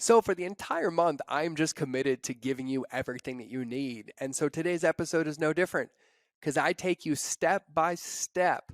So for the entire month, I'm just committed to giving you everything that you need. And so today's episode is no different because I take you step by step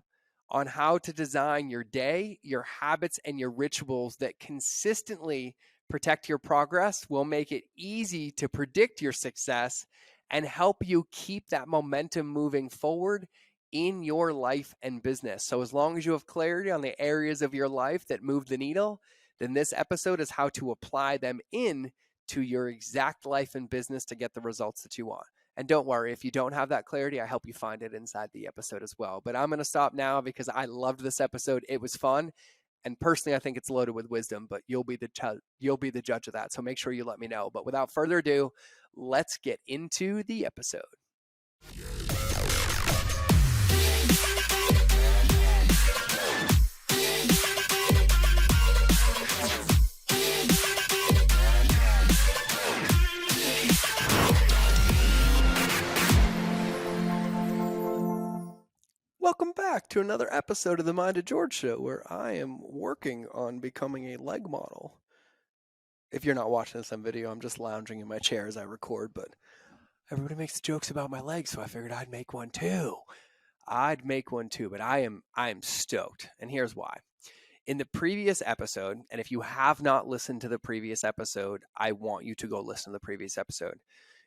on how to design your day, your habits, and your rituals that consistently protect your progress, will make it easy to predict your success, and help you keep that momentum moving forward in your life and business. So as long as you have clarity on the areas of your life that move the needle, then this episode is how to apply them in to your exact life and business to get the results that you want. And don't worry, if you don't have that clarity, I help you find it inside the episode as well. But I'm going to stop now because I loved this episode. It was fun. And personally, I think it's loaded with wisdom, but you'll be the judge of that. So make sure you let me know. But without further ado, let's get into the episode. Welcome back to another episode of the Mind of George Show, where I am working on becoming a leg model. If you're not watching this on video, I'm just lounging in my chair as I record, but everybody makes jokes about my legs, so I figured I'd make one too. But I am stoked, and here's why. In the previous episode, and if you have not listened to the previous episode, I want you to go listen to the previous episode.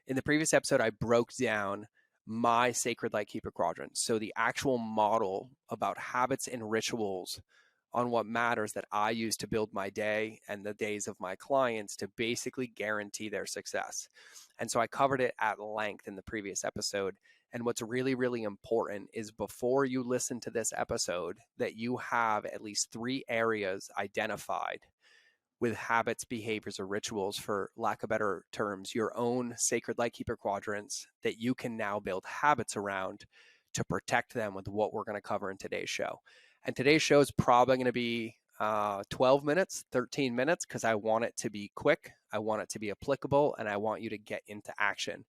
In the previous episode, I broke down my sacred light keeper quadrant. So the actual model about habits and rituals on what matters that I use to build my day and the days of my clients to basically guarantee their success. And so I covered it at length in the previous episode. And what's really, really important is before you listen to this episode, that you have at least 3 areas identified with habits, behaviors, or rituals, for lack of better terms, your own sacred light keeper quadrants that you can now build habits around to protect them with what we're going to cover in today's show. And today's show is probably going to be 12 minutes, 13 minutes, because I want it to be quick, I want it to be applicable, and I want you to get into action.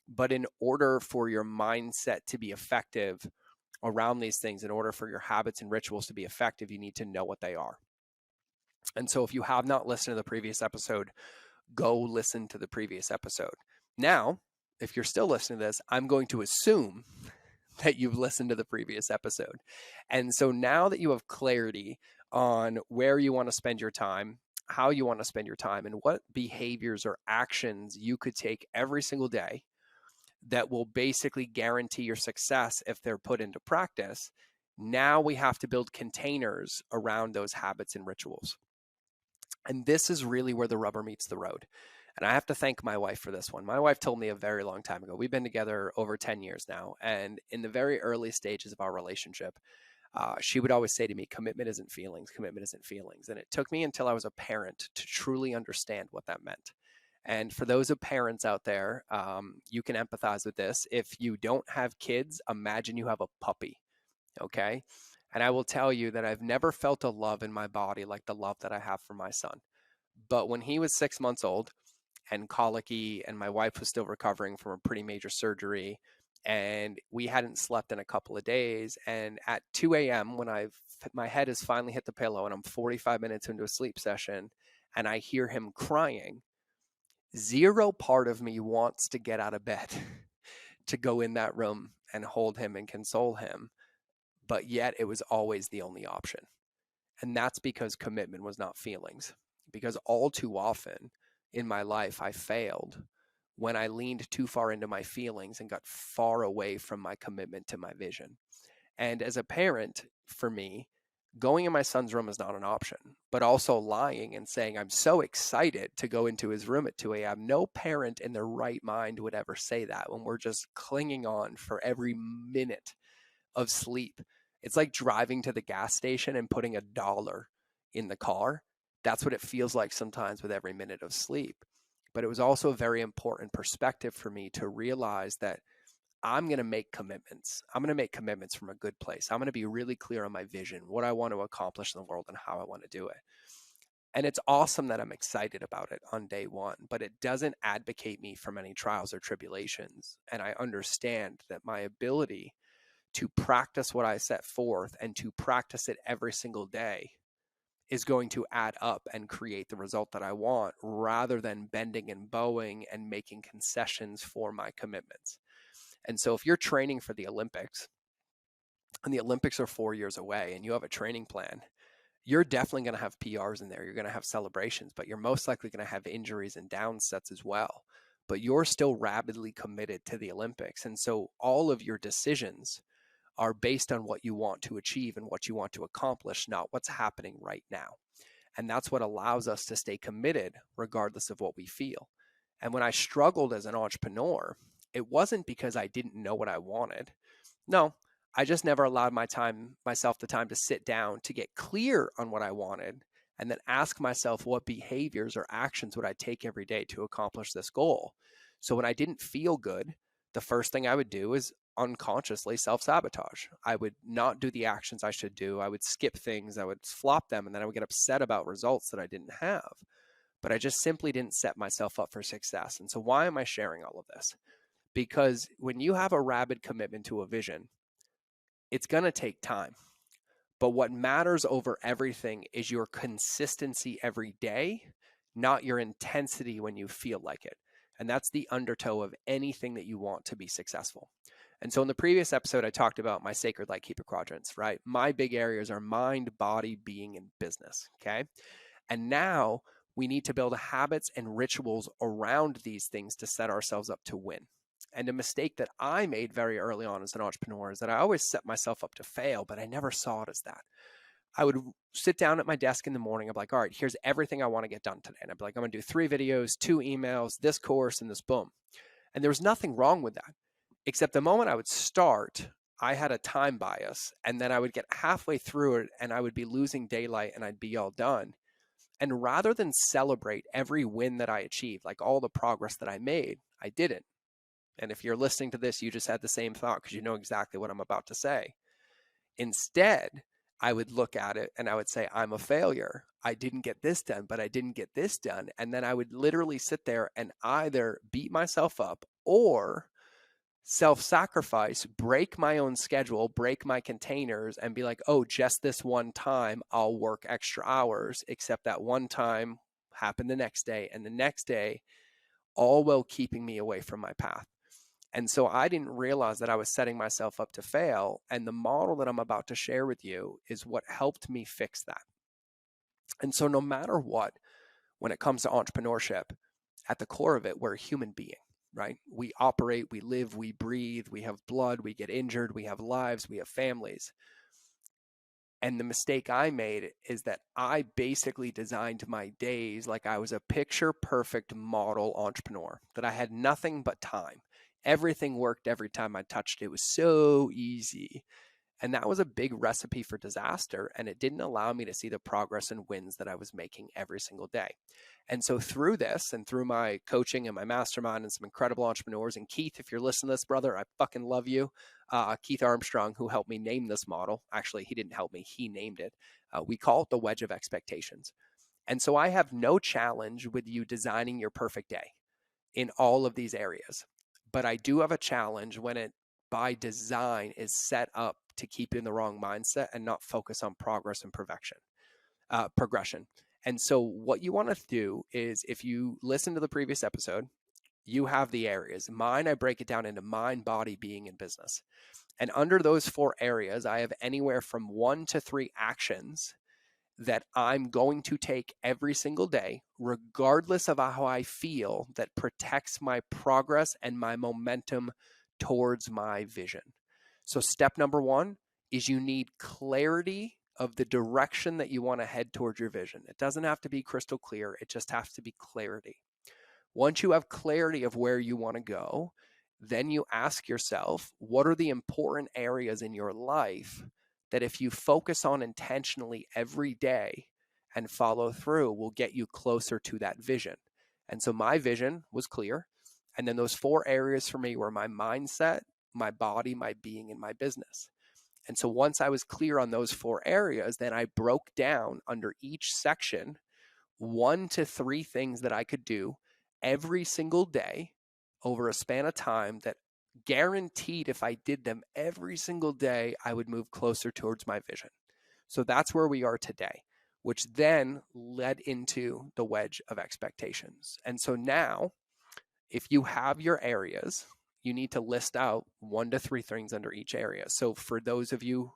But in order for your mindset to be effective around these things, in order for your habits and rituals to be effective, you need to know what they are. And so if you have not listened to the previous episode, go listen to the previous episode. Now, if you're still listening to this, I'm going to assume that you've listened to the previous episode. And so now that you have clarity on where you want to spend your time, how you want to spend your time, and what behaviors or actions you could take every single day that will basically guarantee your success if they're put into practice, now we have to build containers around those habits and rituals. And this is really where the rubber meets the road. And I have to thank my wife for this one. My wife told me a very long time ago. We've been together over 10 years now. And in the very early stages of our relationship, she would always say to me, commitment isn't feelings, commitment isn't feelings. And it took me until I was a parent to truly understand what that meant. And for those of parents out there, you can empathize with this. If you don't have kids, imagine you have a puppy, okay? And I will tell you that I've never felt a love in my body like the love that I have for my son. But when he was 6 months old and colicky, and my wife was still recovering from a pretty major surgery, and we hadn't slept in a couple of days, and at 2 a.m. when my head has finally hit the pillow and I'm 45 minutes into a sleep session and I hear him crying, zero part of me wants to get out of bed to go in that room and hold him and console him. But yet it was always the only option. And that's because commitment was not feelings. Because all too often in my life, I failed when I leaned too far into my feelings and got far away from my commitment to my vision. And as a parent, for me, going in my son's room is not an option, but also lying and saying, I'm so excited to go into his room at 2 a.m. No parent in their right mind would ever say that when we're just clinging on for every minute of sleep. It's like driving to the gas station and putting $1 in the car. That's what it feels like sometimes with every minute of sleep. But it was also a very important perspective for me to realize that I'm going to make commitments. I'm going to make commitments from a good place. I'm going to be really clear on my vision, what I want to accomplish in the world, and how I want to do it. And it's awesome that I'm excited about it on day one, but it doesn't advocate me from any trials or tribulations. And I understand that my ability to practice what I set forth and to practice it every single day is going to add up and create the result that I want, rather than bending and bowing and making concessions for my commitments. And so if you're training for the Olympics, and the Olympics are 4 years away, and you have a training plan, you're definitely going to have PRs in there. You're going to have celebrations, but you're most likely going to have injuries and downsets as well. But you're still rabidly committed to the Olympics. And so all of your decisions are based on what you want to achieve and what you want to accomplish, not what's happening right now. And that's what allows us to stay committed regardless of what we feel. And when I struggled as an entrepreneur, it wasn't because I didn't know what I wanted. No, I just never allowed myself the time to sit down to get clear on what I wanted, and then ask myself what behaviors or actions would I take every day to accomplish this goal. So when I didn't feel good, the first thing I would do is unconsciously self-sabotage. I would not do the actions I should do. I would skip things, I would flop them, and then I would get upset about results that I didn't have. But I just simply didn't set myself up for success. And so why am I sharing all of this? Because when you have a rabid commitment to a vision, it's going to take time. But what matters over everything is your consistency every day, not your intensity when you feel like it. And that's the undertow of anything that you want to be successful. And so in the previous episode, I talked about my sacred light keeper quadrants, right? My big areas are mind, body, being, and business, okay? And now we need to build habits and rituals around these things to set ourselves up to win. And a mistake that I made very early on as an entrepreneur is that I always set myself up to fail, but I never saw it as that. I would sit down at my desk in the morning. I'm like, all right, here's everything I want to get done today. And I'd be like, I'm going to do 3 videos, 2 emails, this course, and this boom. And there was nothing wrong with that, except the moment I would start, I had a time bias. And then I would get halfway through it and I would be losing daylight and I'd be all done. And rather than celebrate every win that I achieved, like all the progress that I made, I didn't. And if you're listening to this, you just had the same thought because you know exactly what I'm about to say. Instead, I would look at it and I would say, I'm a failure. I didn't get this done, but I didn't get this done. And then I would literally sit there and either beat myself up or self-sacrifice, break my own schedule, break my containers, and be like, oh, just this one time I'll work extra hours, except that one time happened the next day and the next day, all while keeping me away from my path. And so I didn't realize that I was setting myself up to fail. And the model that I'm about to share with you is what helped me fix that. And so no matter what, when it comes to entrepreneurship, at the core of it, we're a human being, right? We operate, we live, we breathe, we have blood, we get injured, we have lives, we have families. And the mistake I made is that I basically designed my days like I was a picture perfect model entrepreneur, that I had nothing but time. Everything worked every time I touched it. It was so easy. And that was a big recipe for disaster. And it didn't allow me to see the progress and wins that I was making every single day. And so through this and through my coaching and my mastermind and some incredible entrepreneurs, and Keith, if you're listening to this, brother, I fucking love you. Keith Armstrong, who helped me name this model. Actually, he didn't help me. He named it. We call it the Wedge of Expectations. And so I have no challenge with you designing your perfect day in all of these areas. But I do have a challenge when it by design is set up to keep you in the wrong mindset and not focus on progress and progression. And so what you want to do is, if you listen to the previous episode, you have the areas. Mine, I break it down into mind, body, being, and business. And under those 4 areas, I have anywhere from 1 to 3 actions that I'm going to take every single day, regardless of how I feel, that protects my progress and my momentum towards my vision. So step number 1 is you need clarity of the direction that you want to head towards your vision. It doesn't have to be crystal clear. It just has to be clarity. Once you have clarity of where you want to go, then you ask yourself, what are the important areas in your life that if you focus on intentionally every day and follow through will get you closer to that vision? And so my vision was clear. And then those 4 areas for me were my mindset, my body, my being, and my business. And so once I was clear on those 4 areas, then I broke down under each section 1 to 3 things that I could do every single day over a span of time that guaranteed if I did them every single day, I would move closer towards my vision. So that's where we are today. which then led into the wedge of expectations. And so now, if you have your areas, you need to list out 1 to 3 things under each area. So for those of you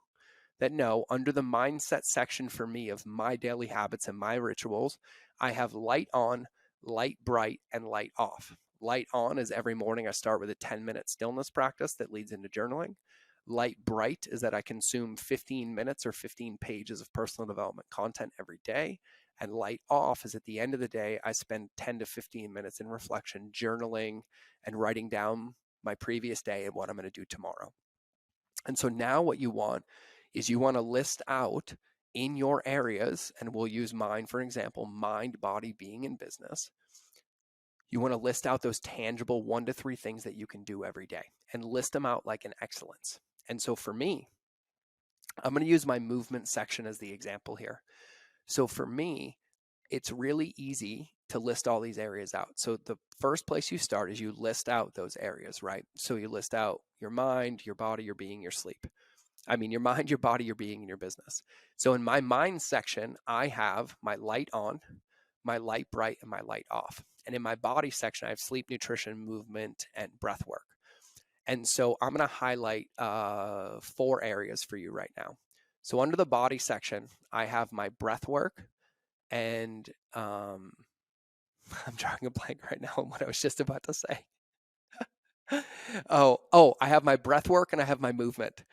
that know, under the mindset section for me of my daily habits and my rituals, I have light on, light bright, and light off. Light on is every morning I start with a 10-minute stillness practice that leads into journaling. Light bright is that I consume 15 minutes or 15 pages of personal development content every day. And light off is at the end of the day, I spend 10 to 15 minutes in reflection, journaling, and writing down my previous day and what I'm going to do tomorrow. And so now what you want is you want to list out in your areas, and we'll use mine for an example, mind, body, being, and business. You want to list out those tangible 1 to 3 things that you can do every day and list them out like an excellence. And so for me, I'm going to use my movement section as the example here. So for me, it's really easy to list all these areas out. So the first place you start is you list out those areas, right? So you list out your mind, your body, your being, your sleep. I mean, your mind, your body, your being, and your business. So in my mind section, I have my light on, my light bright, and my light off. And in my body section, I have sleep, nutrition, movement, and breath work. And so I'm going to highlight 4 areas for you right now. So under the body section, I have my breath work, and I'm drawing a blank right now on what I was just about to say. I have my breath work and I have my movement.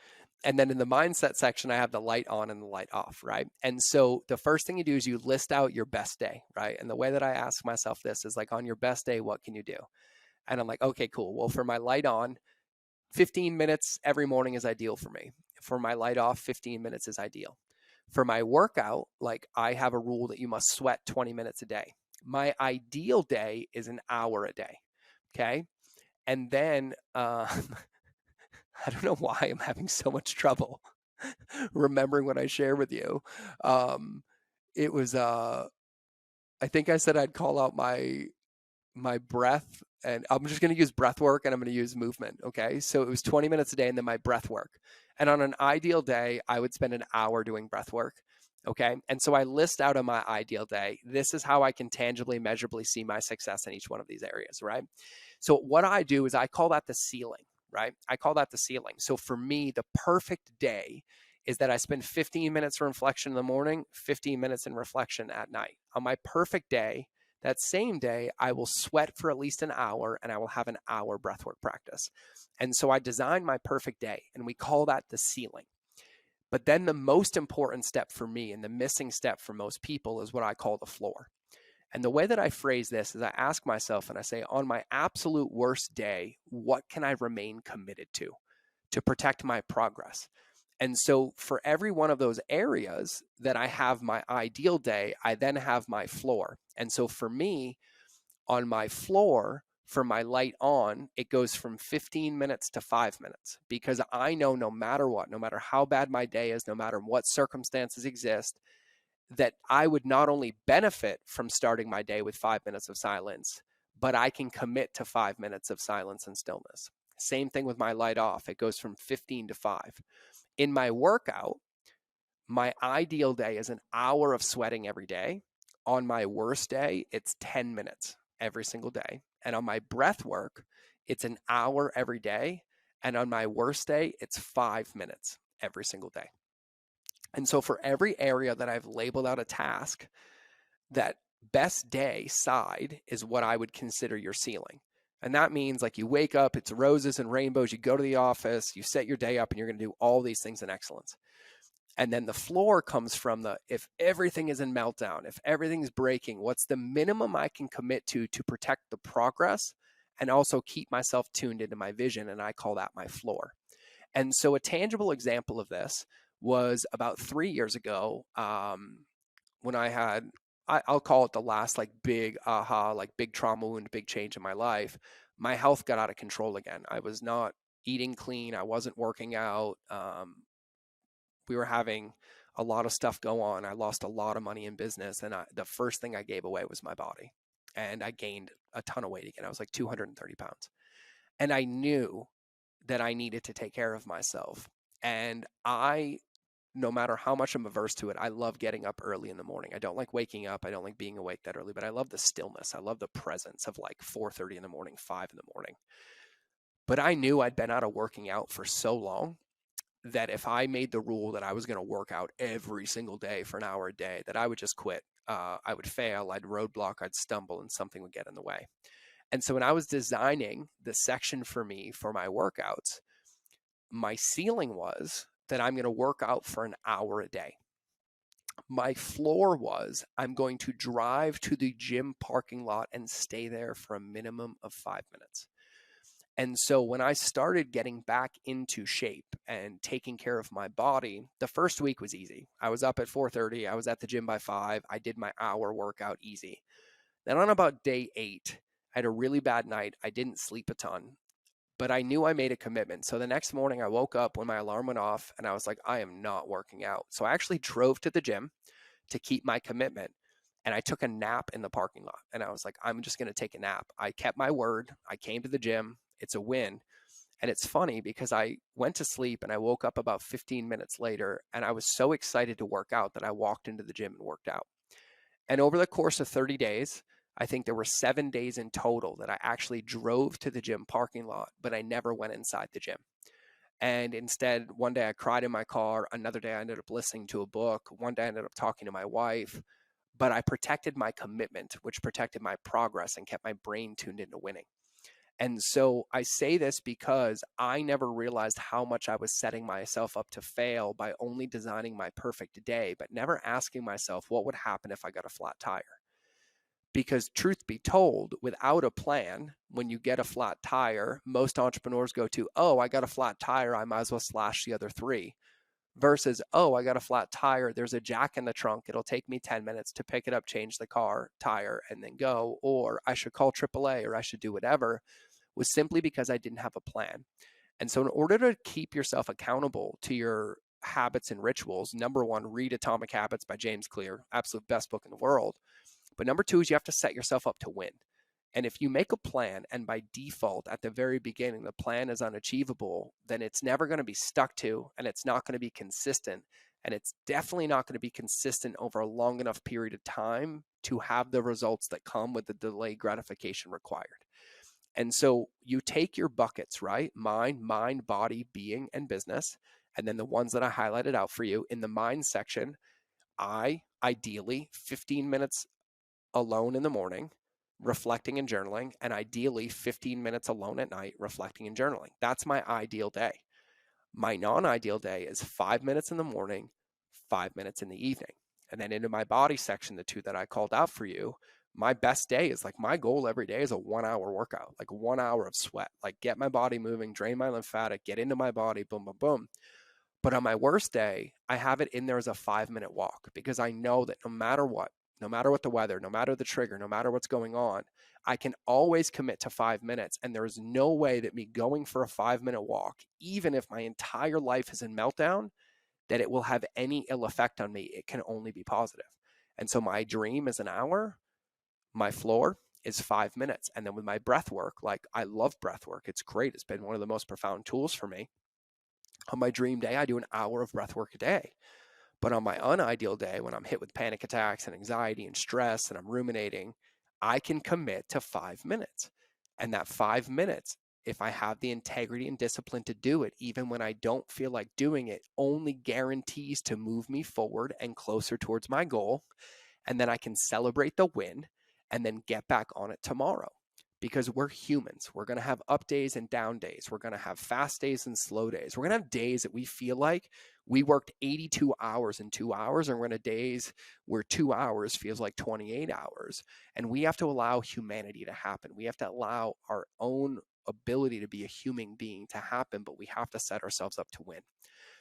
And then in the mindset section, I have the light on and the light off, right? And so the first thing you do is you list out your best day, right? And the way that I ask myself this is like, on your best day, what can you do? And I'm like, okay, cool. Well, for my light on, 15 minutes every morning is ideal for me. For my light off, 15 minutes is ideal. For my workout, like I have a rule that you must sweat 20 minutes a day. My ideal day is an hour a day. Okay. And then I don't know why I'm having so much trouble remembering what I share with you. It was I think I said I'd call out my breath, and I'm just going to use breath work and I'm going to use movement. Okay. So it was 20 minutes a day and then my breath work. And on an ideal day, I would spend an hour doing breath work. Okay. And so I list out on my ideal day, this is how I can tangibly, measurably see my success in each one of these areas. Right. So what I do is I call that the ceiling, right? I call that the ceiling. So for me, the perfect day is that I spend 15 minutes of reflection in the morning, 15 minutes in reflection at night. On my perfect day, that same day, I will sweat for at least an hour and I will have an hour breathwork practice. And so I design my perfect day, and we call that the ceiling. But then the most important step for me and the missing step for most people is what I call the floor. And the way that I phrase this is I ask myself and I say, on my absolute worst day, what can I remain committed to protect my progress? And so for every one of those areas that I have my ideal day, I then have my floor. And so for me, on my floor, for my light on, it goes from 15 minutes to 5 minutes, because I know no matter what, no matter how bad my day is, no matter what circumstances exist, that I would not only benefit from starting my day with 5 minutes of silence, but I can commit to 5 minutes of silence and stillness. Same thing with my light off. It goes from 15 to 5. In my workout, my ideal day is an hour of sweating every day. On my worst day, it's 10 minutes every single day. And on my breath work, it's an hour every day. And on my worst day, it's 5 minutes every single day. And so for every area that I've labeled out a task, that best day side is what I would consider your ceiling. And that means like you wake up, it's roses and rainbows, you go to the office, you set your day up, and you're going to do all these things in excellence. And then the floor comes from if everything is in meltdown, if everything's breaking, what's the minimum I can commit to protect the progress and also keep myself tuned into my vision? And I call that my floor. And so a tangible example of this was about 3 years ago, when I had, I'll call it the last like big aha, like big trauma wound, big change in my life. My health got out of control again. I was not eating clean. I wasn't working out. We were having a lot of stuff go on. I lost a lot of money in business, and the first thing I gave away was my body. And I gained a ton of weight again. I was like 230 pounds. And I knew that I needed to take care of myself. And I no matter how much I'm averse to it, I love getting up early in the morning. I don't like waking up. I don't like being awake that early, but I love the stillness. I love the presence of like 4:30 in the morning, 5 in the morning. But I knew I'd been out of working out for so long that if I made the rule that I was going to work out every single day for an hour a day, that I would just quit. I would fail, I'd roadblock, I'd stumble, and something would get in the way. And so when I was designing the section for me for my workouts, my ceiling was that I'm going to work out for an hour a day. My floor was I'm going to drive to the gym parking lot and stay there for a minimum of 5 minutes. And so when I started getting back into shape and taking care of my body, the first week was easy. I was up at 4:30. I was at the gym by 5. I did my hour workout easy. Then on about day 8, I had a really bad night. I didn't sleep a ton, but I knew I made a commitment. So the next morning I woke up when my alarm went off and I was like, I am not working out. So I actually drove to the gym to keep my commitment. And I took a nap in the parking lot. And I was like, I'm just going to take a nap. I kept my word. I came to the gym. It's a win. And it's funny because I went to sleep and I woke up about 15 minutes later and I was so excited to work out that I walked into the gym and worked out. And over the course of 30 days, I think there were 7 days in total that I actually drove to the gym parking lot, but I never went inside the gym. And instead, one day I cried in my car. Another day I ended up listening to a book. One day I ended up talking to my wife. But I protected my commitment, which protected my progress and kept my brain tuned into winning. And so I say this because I never realized how much I was setting myself up to fail by only designing my perfect day, but never asking myself what would happen if I got a flat tire. Because truth be told, without a plan, when you get a flat tire, most entrepreneurs go to, oh, I got a flat tire, I might as well slash the other 3. Versus, oh, I got a flat tire, there's a jack in the trunk, it'll take me 10 minutes to pick it up, change the car tire, and then go. Or I should call AAA, or I should do whatever, was simply because I didn't have a plan. And so in order to keep yourself accountable to your habits and rituals, number 1, read Atomic Habits by James Clear, absolute best book in the world. But number 2 is you have to set yourself up to win. And if you make a plan and by default at the very beginning, the plan is unachievable, then it's never going to be stuck to, and it's not going to be consistent. And it's definitely not going to be consistent over a long enough period of time to have the results that come with the delayed gratification required. And so you take your buckets, right? Mind, body, being, and business. And then the ones that I highlighted out for you in the mind section, ideally 15 minutes alone in the morning, reflecting and journaling, and ideally 15 minutes alone at night, reflecting and journaling. That's my ideal day. My non-ideal day is 5 minutes in the morning, 5 minutes in the evening. And then into my body section, the 2 that I called out for you, my best day is like my goal every day is a 1-hour workout, like 1 hour of sweat, like get my body moving, drain my lymphatic, get into my body, boom, boom, boom. But on my worst day, I have it in there as a 5-minute walk because I know that no matter what the weather, no matter the trigger, no matter what's going on, I can always commit to 5 minutes. And there is no way that me going for a 5-minute walk, even if my entire life is in meltdown, that it will have any ill effect on me. It can only be positive. And so my dream is an hour. My floor is 5 minutes. And then with my breath work, like I love breath work. It's great. It's been one of the most profound tools for me. On my dream day, I do an hour of breath work a day. But on my unideal day, when I'm hit with panic attacks and anxiety and stress and I'm ruminating, I can commit to 5 minutes. And that 5 minutes, if I have the integrity and discipline to do it, even when I don't feel like doing it, only guarantees to move me forward and closer towards my goal. And then I can celebrate the win and then get back on it tomorrow. Because we're humans. We're going to have up days and down days. We're going to have fast days and slow days. We're going to have days that we feel like we worked 82 hours in 2 hours, and we're going to have days where 2 hours feels like 28 hours. And we have to allow humanity to happen. We have to allow our own ability to be a human being to happen, but we have to set ourselves up to win.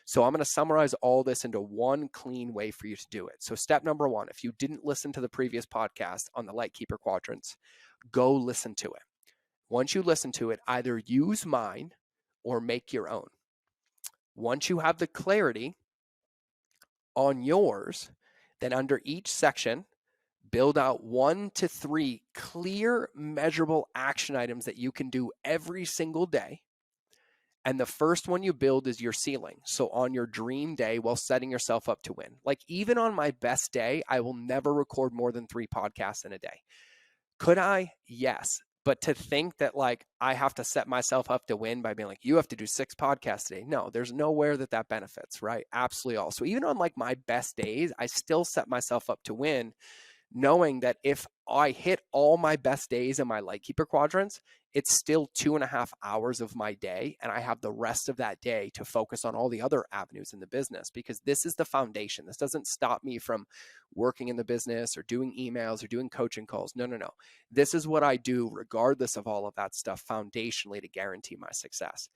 So I'm going to summarize all this into one clean way for you to do it. So step number 1, if you didn't listen to the previous podcast on the Lightkeeper quadrants, go listen to it. Once you listen to it, either use mine or make your own. Once you have the clarity on yours, then under each section, build out 1 to 3 clear, measurable action items that you can do every single day. And the first one you build is your ceiling. So on your dream day, while setting yourself up to win, like even on my best day, I will never record more than 3 podcasts in a day. Could I? Yes. But to think that like I have to set myself up to win by being like, you have to do 6 podcasts today. No, there's nowhere that benefits, right? Absolutely all. So even on like my best days, I still set myself up to win, knowing that if I hit all my best days in my Lightkeeper quadrants, it's still 2.5 hours of my day. And I have the rest of that day to focus on all the other avenues in the business, because this is the foundation. This doesn't stop me from working in the business or doing emails or doing coaching calls. No, no, no. This is what I do regardless of all of that stuff foundationally to guarantee my success.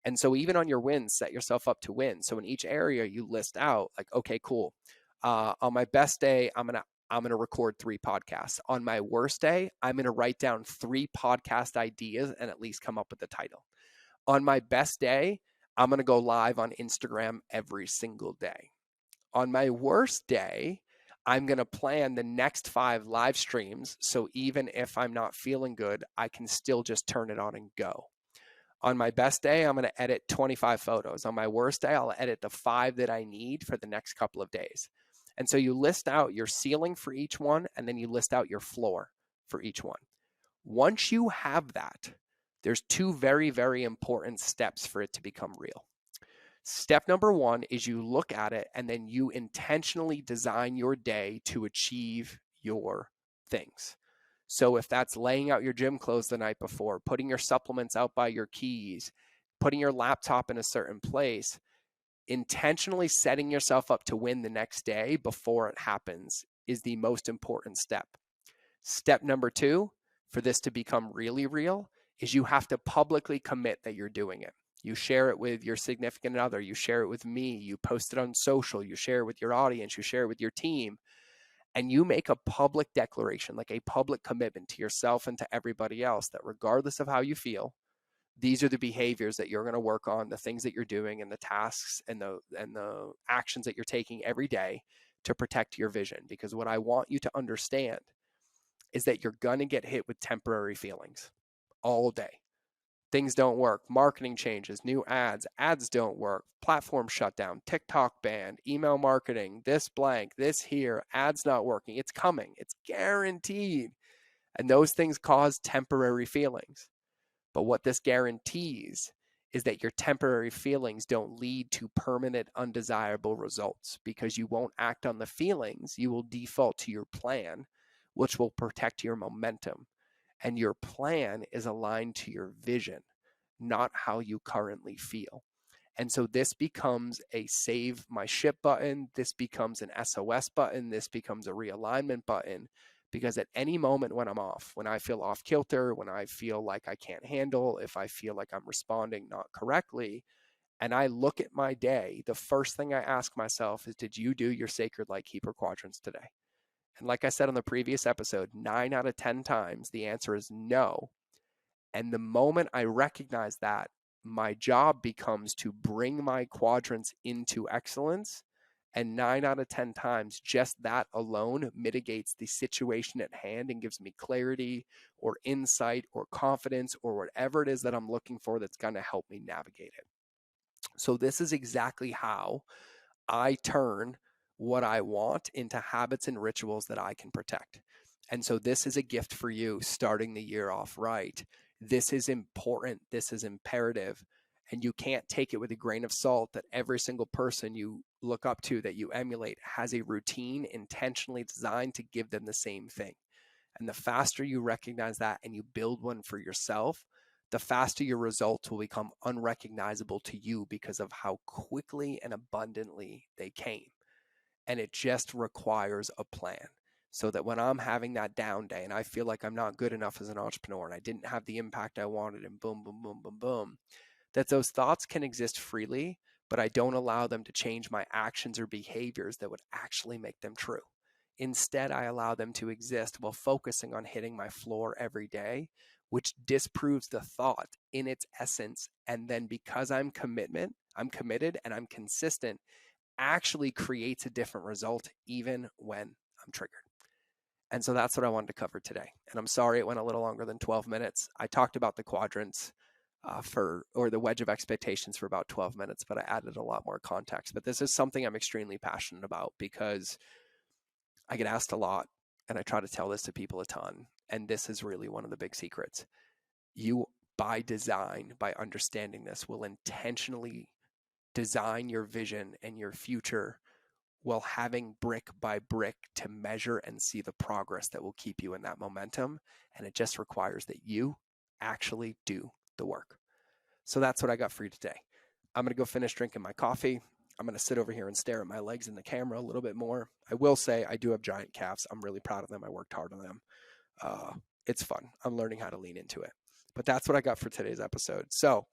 And so even on your wins, set yourself up to win. So in each area you list out like, okay, cool. On my best day, I'm going to record 3 podcasts. On my worst day, I'm going to write down 3 podcast ideas and at least come up with the title. On my best day, I'm going to go live on Instagram every single day. On my worst day, I'm going to plan the next 5 live streams. So even if I'm not feeling good, I can still just turn it on and go. On my best day, I'm going to edit 25 photos. On my worst day, I'll edit the 5 that I need for the next couple of days. And so you list out your ceiling for each one, and then you list out your floor for each one. Once you have that, there's 2 very, very important steps for it to become real. Step number 1 is you look at it and then you intentionally design your day to achieve your things. So if that's laying out your gym clothes the night before, putting your supplements out by your keys, putting your laptop in a certain place, intentionally setting yourself up to win the next day before it happens is the most important step. Step number 2, for this to become really real, is you have to publicly commit that you're doing it. You share it with your significant other, you share it with me, you post it on social, you share it with your audience, you share it with your team, and you make a public declaration, like a public commitment to yourself and to everybody else, that regardless of how you feel, these are the behaviors that you're going to work on, the things that you're doing, and the tasks and the actions that you're taking every day to protect your vision. Because what I want you to understand is that you're going to get hit with temporary feelings all day. Things don't work, marketing changes, new ads don't work, platform shutdown, TikTok banned, email marketing, this blank, this here, ads not working. It's coming. It's guaranteed. And those things cause temporary feelings. But what this guarantees is that your temporary feelings don't lead to permanent undesirable results, because you won't act on the feelings. You will default to your plan, which will protect your momentum. And your plan is aligned to your vision, not how you currently feel. And so this becomes a save my ship button. This becomes an SOS button. This becomes a realignment button, because at any moment when I'm off, when I feel off kilter, when I feel like I can't handle, if I feel like I'm responding not correctly, and I look at my day, the first thing I ask myself is, did you do your sacred Lightkeeper quadrants today? And like I said on the previous episode, 9 out of 10 times, the answer is no. And the moment I recognize that, my job becomes to bring my quadrants into excellence. And 9 out of 10 times, just that alone mitigates the situation at hand and gives me clarity or insight or confidence or whatever it is that I'm looking for that's going to help me navigate it. So this is exactly how I turn what I want into habits and rituals that I can protect. And so this is a gift for you starting the year off right. This is important. This is imperative. And you can't take it with a grain of salt that every single person you look up to, that you emulate, has a routine intentionally designed to give them the same thing. And the faster you recognize that and you build one for yourself, the faster your results will become unrecognizable to you because of how quickly and abundantly they came. And it just requires a plan, so that when I'm having that down day and I feel like I'm not good enough as an entrepreneur and I didn't have the impact I wanted, and boom, boom, boom, boom, boom, that those thoughts can exist freely, but I don't allow them to change my actions or behaviors that would actually make them true. Instead, I allow them to exist while focusing on hitting my floor every day, which disproves the thought in its essence. And then because I'm committed and I'm consistent, actually creates a different result even when I'm triggered. And so that's what I wanted to cover today. And I'm sorry it went a little longer than 12 minutes. I talked about the quadrants. or the Wedge of Expectations for about 12 minutes, but I added a lot more context. But this is something I'm extremely passionate about because I get asked a lot, and I try to tell this to people a ton. And this is really one of the big secrets. You, by design, by understanding this, will intentionally design your vision and your future while having brick by brick to measure and see the progress that will keep you in that momentum. And it just requires that you actually do the work. So that's what I got for you today. I'm going to go finish drinking my coffee. I'm going to sit over here and stare at my legs in the camera a little bit more. I will say I do have giant calves. I'm really proud of them. I worked hard on them. It's fun. I'm learning how to lean into it. But that's what I got for today's episode. So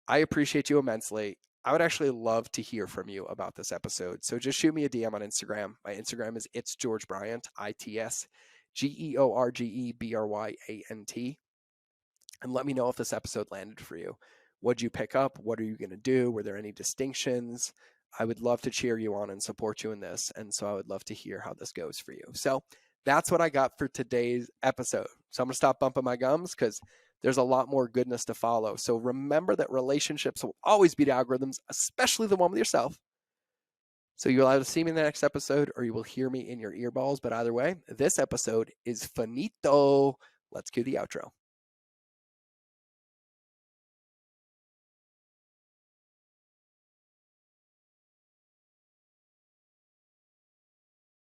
I appreciate you immensely. I would actually love to hear from you about this episode. So just shoot me a DM on Instagram. My Instagram is It's George Bryant, ITSGeorgebryant. And let me know if this episode landed for you. What'd you pick up? What are you going to do? Were there any distinctions? I would love to cheer you on and support you in this. And so I would love to hear how this goes for you. So that's what I got for today's episode. So I'm going to stop bumping my gums because there's a lot more goodness to follow. So remember that relationships will always beat algorithms, especially the one with yourself. So you'll either see me in the next episode or you will hear me in your earballs. But either way, this episode is finito. Let's cue the outro.